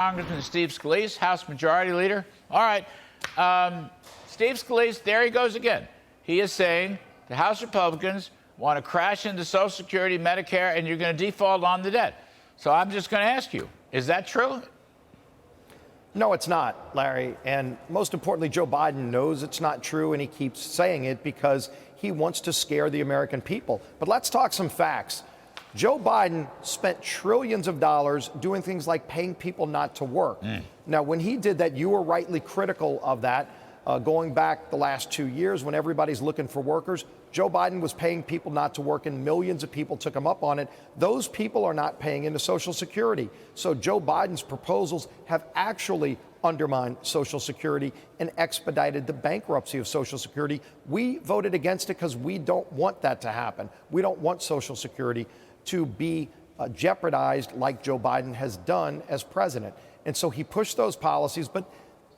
Congressman Steve Scalise, House Majority Leader. All right. Steve Scalise, there he goes again. He is saying the House Republicans want to crash into Social Security, Medicare, and you're going to default on the debt. So I'm just going to ask you, is that true? No, it's not, Larry. And most importantly, Joe Biden knows it's not true, and he keeps saying it because he wants to scare the American people. But let's talk some facts. Joe Biden spent trillions of dollars doing things like paying people not to work. Now, when he did that, you were rightly critical of that. Going back the last 2 years when everybody's looking for workers, Joe Biden was paying people not to work, and millions of people took him up on it. Those people are not paying into Social Security. So Joe Biden's proposals have actually undermined Social Security and expedited the bankruptcy of Social Security. We voted against it because we don't want that to happen. We don't want Social Security to be jeopardized like Joe Biden has done as president. And so he pushed those policies. But,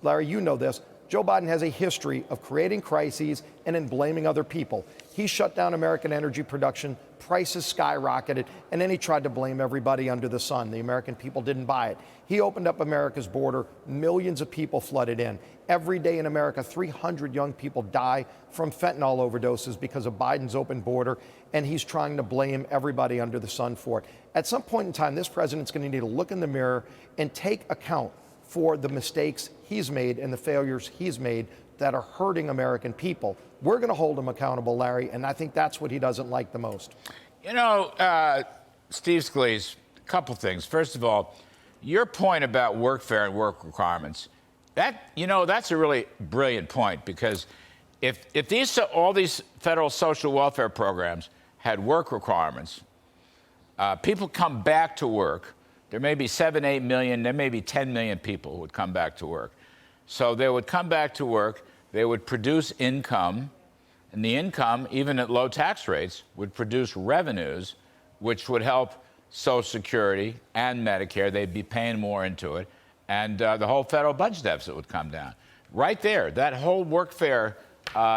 Larry, you know this. Joe Biden has a history of creating crises and then blaming other people. He shut down American energy production, prices skyrocketed, and then he tried to blame everybody under the sun. The American people didn't buy it. He opened up America's border. Millions of people flooded in. Every day in America, 300 young people die from fentanyl overdoses because of Biden's open border, and he's trying to blame everybody under the sun for it. At some point in time, this president's going to need to look in the mirror and take account for the mistakes he's made and the failures he's made that are hurting American people. We're going to hold him accountable, Larry, and I think that's what he doesn't like the most. You know, Steve Scalise, a couple things. First of all, your point about workfare and work requirements, that's a really brilliant point, because if all these federal social welfare programs had work requirements, people come back to work. There may be 7, 8 million, there may be 10 million people who would come back to work. So they would come back to work, they would produce income, and the income, even at low tax rates, would produce revenues, which would help Social Security and Medicare. They'd be paying more into it, and the whole federal budget deficit would come down. Right there, that whole workfare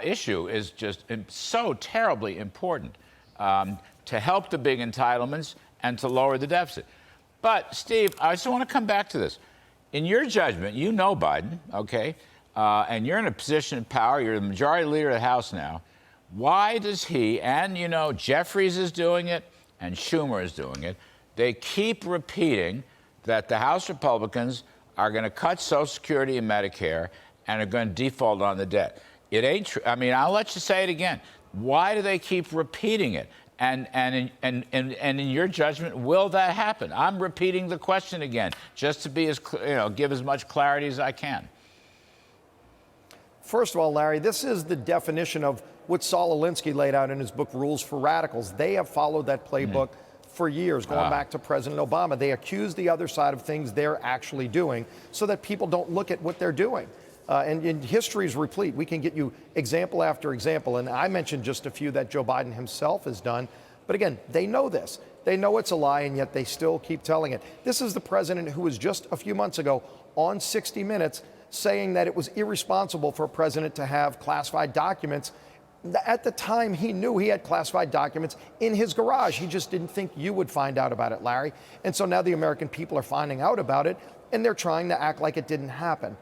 issue is just so terribly important to help the big entitlements and to lower the deficit. But, Steve, I just want to come back to this. In your judgment, you know Biden, okay, and you're in a position of power. You're the majority leader of the House now. Why does he, and, Jeffries is doing it, and Schumer is doing it, they keep repeating that the House Republicans are going to cut Social Security and Medicare and are going to default on the debt? It ain't true. I mean, I'll let you say it again. Why do they keep repeating it? And in your judgment, will that happen? I'm repeating the question again, just to be give as much clarity as I can. First of all, Larry, this is the definition of what Saul Alinsky laid out in his book, Rules for Radicals. They have followed that playbook for years, going back to President Obama. They accuse the other side of things they're actually doing so that people don't look at what they're doing. And history is replete. We can get you example after example. And I mentioned just a few that Joe Biden himself has done. But again, they know this. They know it's a lie, and yet they still keep telling it. This is the president who was just a few months ago on 60 Minutes saying that it was irresponsible for a president to have classified documents. At the time, he knew he had classified documents in his garage. He just didn't think you would find out about it, Larry. And so now the American people are finding out about it, and they're trying to act like it didn't happen.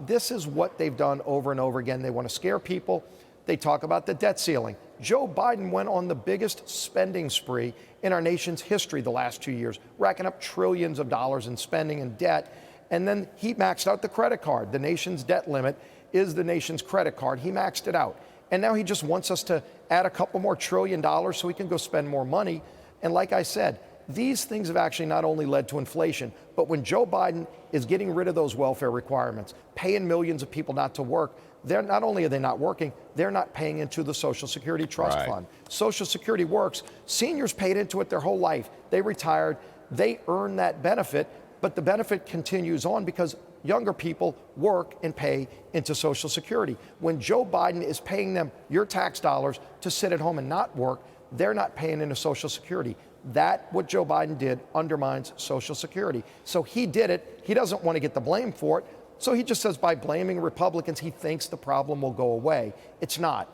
This is what they've done over and over again. They want to scare people. They talk about the debt ceiling. Joe Biden went on the biggest spending spree in our nation's history the last 2 years, racking up trillions of dollars in spending and debt. And then he maxed out the credit card. The nation's debt limit is the nation's credit card. He maxed it out. And now he just wants us to add a couple more $1 trillion so he can go spend more money. And like I said, these things have actually not only led to inflation, but when Joe Biden is getting rid of those welfare requirements, paying millions of people not to work, they're not only are they not working, they're not paying into the Social Security Trust Fund. Social Security works. Seniors paid into it their whole life. They retired. They earn that benefit, but the benefit continues on because younger people work and pay into Social Security. When Joe Biden is paying them your tax dollars to sit at home and not work, they're not paying into Social Security. That, what Joe Biden did, undermines Social Security. So he did it. He doesn't want to get the blame for it. So he just says by blaming Republicans, he thinks the problem will go away. It's not.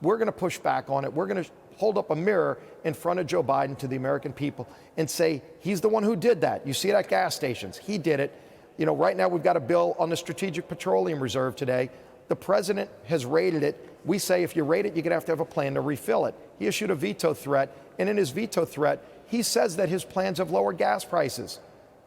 We're going to push back on it. We're going to hold up a mirror in front of Joe Biden to the American people and say, he's the one who did that. You see it at gas stations. He did it. You know, right now we've got a bill on the Strategic Petroleum Reserve today. The president has rated it. We say if you rate it, you're going to have a plan to refill it. He issued a veto threat, and in his veto threat, he says that his plans have lowered gas prices.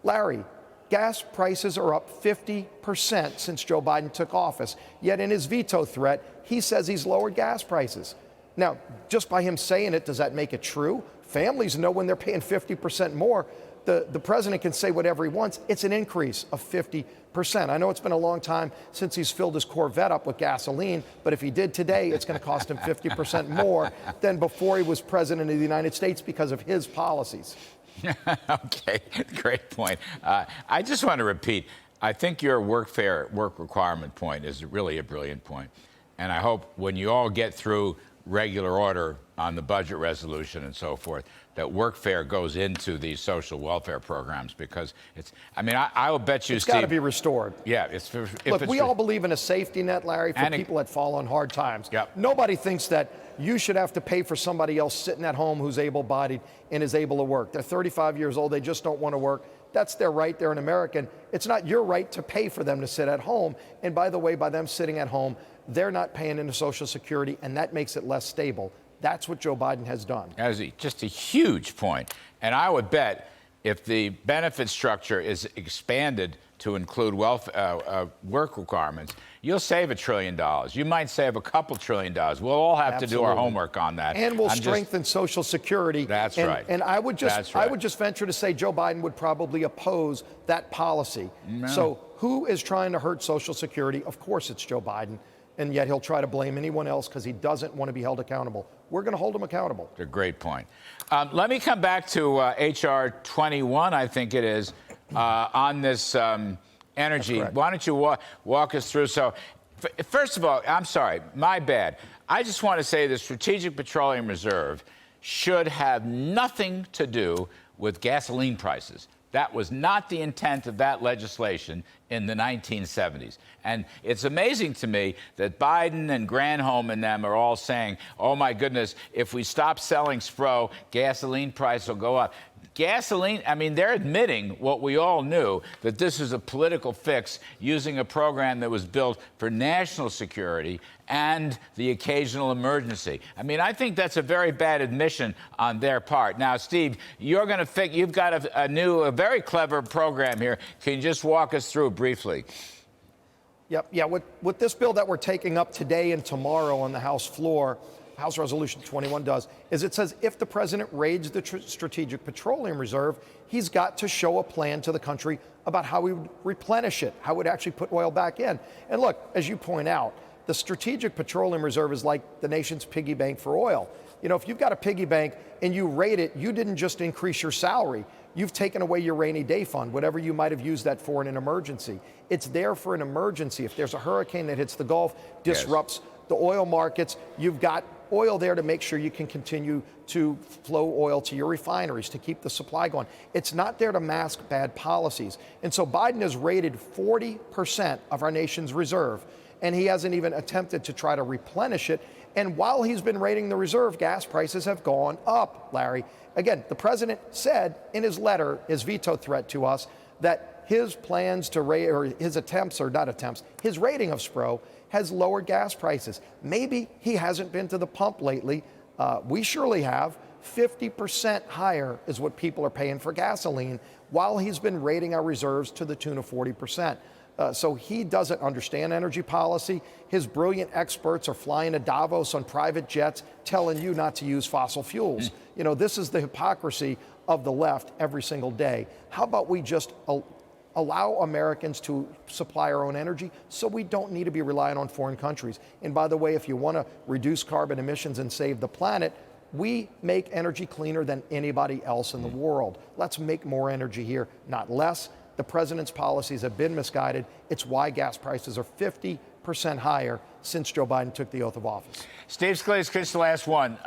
Larry, gas prices are up 50% since Joe Biden took office. Yet in his veto threat, he says he's lowered gas prices. Now, just by him saying it, does that make it true? Families know when they're paying 50% more. The president can say whatever he wants. It's an increase of 50%. I know it's been a long time since he's filled his Corvette up with gasoline, but if he did today, it's going to cost him 50% more than before he was president of the United States because of his policies. Okay, great point. I just want to repeat, I think your work requirement point is really a brilliant point. And I hope when you all get through regular order on the budget resolution and so forth, that workfare goes into these social welfare programs, because it's, I mean, I will bet you, it's Steve. got to be restored. Yeah. Look, we all believe in a safety net, Larry, for people that fall on hard times. Yep. Nobody thinks that you should have to pay for somebody else sitting at home who's able-bodied and is able to work. They're 35 years old. They just don't want to work. That's their right. They're an American. It's not your right to pay for them to sit at home. And by the way, by them sitting at home, they're not paying into Social Security, and that makes it less stable. That's what Joe Biden has done. That's just a huge point. And I would bet if the benefit structure is expanded to include work requirements, you'll save $1 trillion. You might save a couple $1 trillion. We'll all have to do our homework on that. And we'll strengthen Social Security. That's right. And I would just venture to say Joe Biden would probably oppose that policy. No. So who is trying to hurt Social Security? Of course it's Joe Biden. And yet he'll try to blame anyone else because he doesn't want to be held accountable. We're going to hold him accountable. It's a great point. Let me come back to H.R. 21, I think it is, on this energy. Why don't you walk us through? So, first of all, I'm sorry, my bad. I just want to say the Strategic Petroleum Reserve should have nothing to do with gasoline prices. That was not the intent of that legislation in the 1970s. And it's amazing to me that Biden and Granholm and them are all saying, oh, my goodness, if we stop selling Spro, gasoline price will go up. Gasoline, I mean, they're admitting what we all knew, that this is a political fix using a program that was built for national security and the occasional emergency. I mean, I think that's a very bad admission on their part. Now, Steve, you've got a very clever program here. Can you just walk us through briefly? Yep. Yeah. What this bill that we're taking up today and tomorrow on the House floor, House Resolution 21 does, is it says if the president raids the Strategic Petroleum Reserve, he's got to show a plan to the country about how he would replenish it, how he would actually put oil back in. And look, as you point out, the Strategic Petroleum Reserve is like the nation's piggy bank for oil. You know, if you've got a piggy bank and you raid it, you didn't just increase your salary. You've taken away your rainy day fund, whatever you might have used that for in an emergency. It's there for an emergency. If there's a hurricane that hits the Gulf, disrupts the oil markets, you've got oil there to make sure you can continue to flow oil to your refineries, to keep the supply going. It's not there to mask bad policies. And so Biden has raided 40% of our nation's reserve, and he hasn't even attempted to try to replenish it. And while he's been raiding the reserve, gas prices have gone up, Larry. Again, the president said in his letter, his veto threat to us, that his plans to raid, or his attempts, or not attempts, his raiding of Spro has lowered gas prices. Maybe he hasn't been to the pump lately. We surely have. 50% higher is what people are paying for gasoline while he's been raiding our reserves to the tune of 40%. So he doesn't understand energy policy. His brilliant experts are flying to Davos on private jets telling you not to use fossil fuels. You know, this is the hypocrisy of the left every single day. How about we just allow Americans to supply our own energy so we don't need to be relying on foreign countries? And by the way, if you want to reduce carbon emissions and save the planet, we make energy cleaner than anybody else in the world. Let's make more energy here, not less. The president's policies have been misguided. It's why gas prices are 50% higher since Joe Biden took the oath of office. Steve Scalise, just the last one.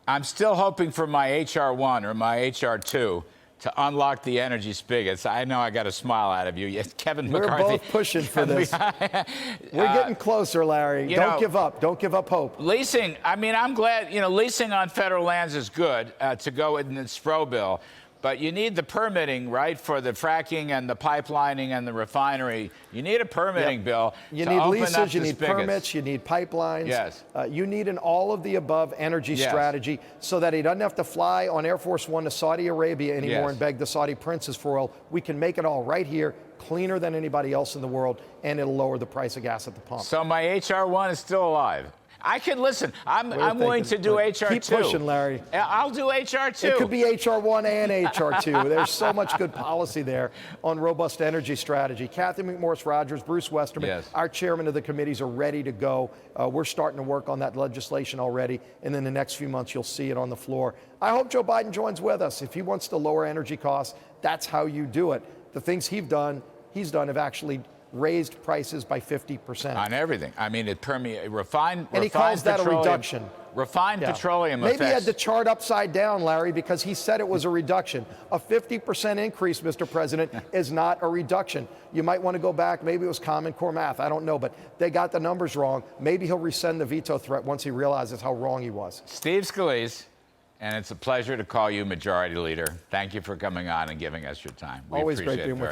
I'm still hoping for my H.R. 1 or my H.R. 2 to unlock the energy spigots. I know I got a smile out of you. Yes, Kevin McCarthy. We're both pushing for this. We're getting closer, Larry. Don't give up. Don't give up hope. Leasing, I mean, I'm glad, leasing on federal lands is good to go in the Spro bill. But you need the permitting, right, for the fracking and the pipelining and the refinery. You need a permitting bill. You to need open leases, up you the need spigots. permits, you need pipelines. Yes. You need an all-of-the-above energy strategy so that he doesn't have to fly on Air Force One to Saudi Arabia anymore and beg the Saudi princes for oil. We can make it all right here, cleaner than anybody else in the world, and it'll lower the price of gas at the pump. So my HR 1 is still alive. I can listen. I'm willing to do HR 2. Keep pushing, Larry. I'll do HR 2. It could be HR 1 and HR 2. There's so much good policy there on robust energy strategy. Kathy McMorris-Rogers, Bruce Westerman, our chairman of the committees are ready to go. We're starting to work on that legislation already, and in the next few months you'll see it on the floor. I hope Joe Biden joins with us. If he wants to lower energy costs, that's how you do it. The things he's done have actually raised prices by 50%. On everything. I mean, it permeates refined. And he calls that a reduction. Refined petroleum Maybe effects. he had the chart upside down, Larry, because he said it was a reduction. A 50% increase, Mr. President, is not a reduction. You might want to go back. Maybe it was Common Core math. I don't know, but they got the numbers wrong. Maybe he'll rescind the veto threat once he realizes how wrong he was. Steve Scalise, and it's a pleasure to call you Majority Leader. Thank you for coming on and giving us your time. We Always appreciate great being with you.